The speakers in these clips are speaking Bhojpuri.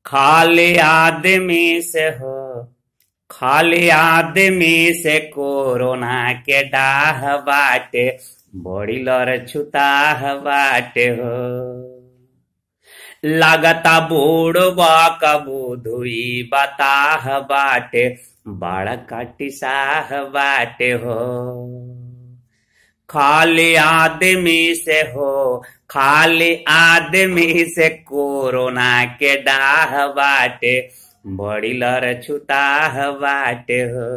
खाली आदमी से हो, खाली आदमी से कोरोना के डाह बाटे, बड़ी लड़ छुताह बाटे हो। लागता बूढ़बा कबू धुई बताह बाटे, बड़ा कटिसाह बाटे हो। खाली आदमी से हो, खाली आदमी से कोरोना के डाह बाटे, बड़ी लड़ छुताह बाटे हो।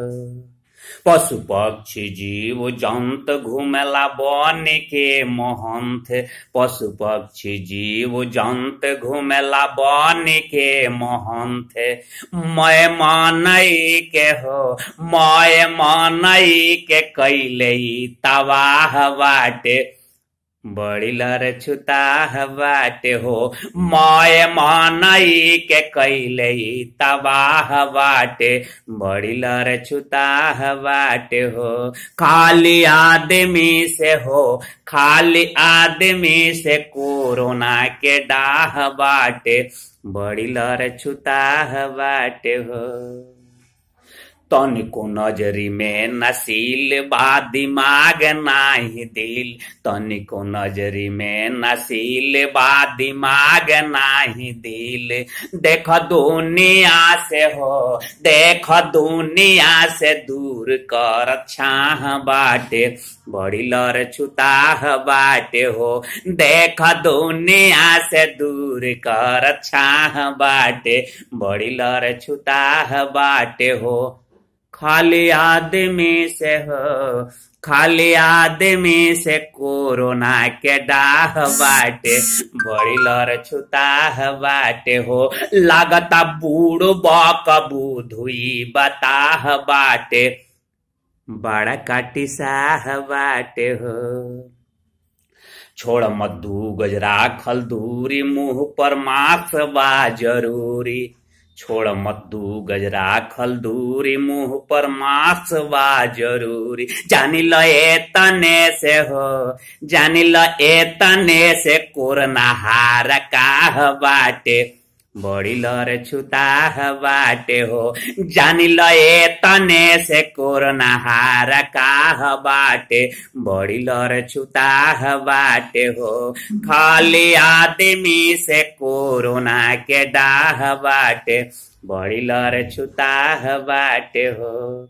पशु पक्षी जीव जंत घूमेला बन के महंत, पशु पक्षी जीव जंत घूमेला बन के महंत। मैं मनई के हो, मैं मनई के कैले तबाह बाटे, बड़ी लड़ छुताह बाटे हो। मैं मनई के कैले तबाह बाटे, बड़ी लड़ छुताह बाटे हो। खाली आदमी से हो, खाली आदमी से कोरोना के डाह बाटे, बड़ी लड़ छुताह बाटे हो। तनिको नजरी में नसील बा दिमाग नाही दिल, तनिको नजरी में नसील बा दिमाग नाही दिल। देख दुनिया से हो, देख दुनिया से दूर कर छाह बाटे, बड़ी लड़ छुताह बाटे हो। देख दुनिया से दूर कर छाह बाटे, बड़ी लड़ छुताह बाटे हो। खाली आदमी से हो, खाली आदमी से कोरोना के डाह बाटे, बड़ी लड़ छुताह बाटे हो। लागता बूढ़बा कबू धुई बताह बाटे, बड़ा कटिसाह बाटे हो। छोड़ मद्दू गजरा खल दूरी, मुंह पर मास्क बा जरूरी। छोड़ मद्दू गजरा खल दूरी, मुंह पर मास्क बा जरूरी। जानी ल एतने से हो, जानी ल एतने से कोरोना हार काह बाटे, बड़ी लड़ छुताह बाटे हो। जानी ल एतने से कोरोना हार काह बाटे, बड़ी लड़ छुताह बाटे हो। खाली आदमी से कोरोना के डाह बाटे, बड़ी लड़ छुताह बाटे हो।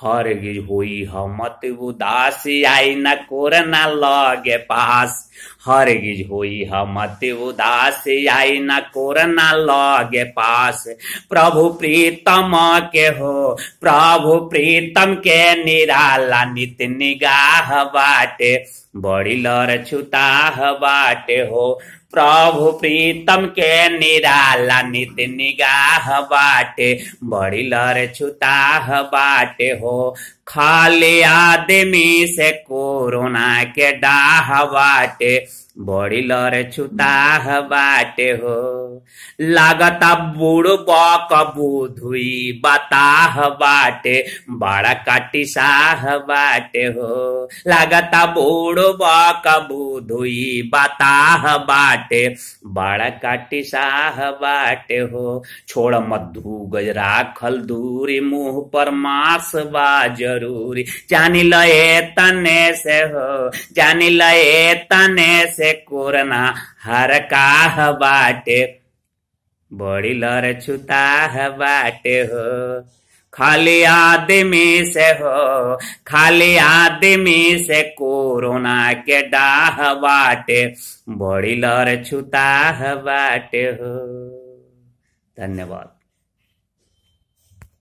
हरगिज हुई हमत उदासी, आई न कोरोना लगे पास। हरगिज हुई हमत उदासी, आई न कोरोना लगे पास। प्रभु प्रीतम के हो, प्रभु प्रीतम के निराला नित निगाह बाटे, बड़ी लड़ छुताह बाटे हो। प्रभु प्रीतम के निराला नित निगाह बाटे, बड़ी लड़ छुताह बाटे हो। खाली आदमी से कोरोना के डाह बाटे, बड़ी लड़ छुताह बाटे हो। लागता बूढ़बा कबू धुई बताह बाटे, बड़ा कटिसाह बाटे हो। लागता बूढ़बा कबू धुई बताह बाटे, बड़ा कटिसाह बाटे हो। छोड़ मद्दू गजरा खल दूरी, मुंह पर मास्क बा जरूरी। जानी ल एतने से हो, जानी ल एतने से कोरोना हर काह बाटे, बड़ी लड़ छुताह बाटे हो। खाली आदमी से हो, खाली आदमी से कोरोना के डाह बाटे, बड़ी लड़ छुताह बाटे हो। धन्यवाद।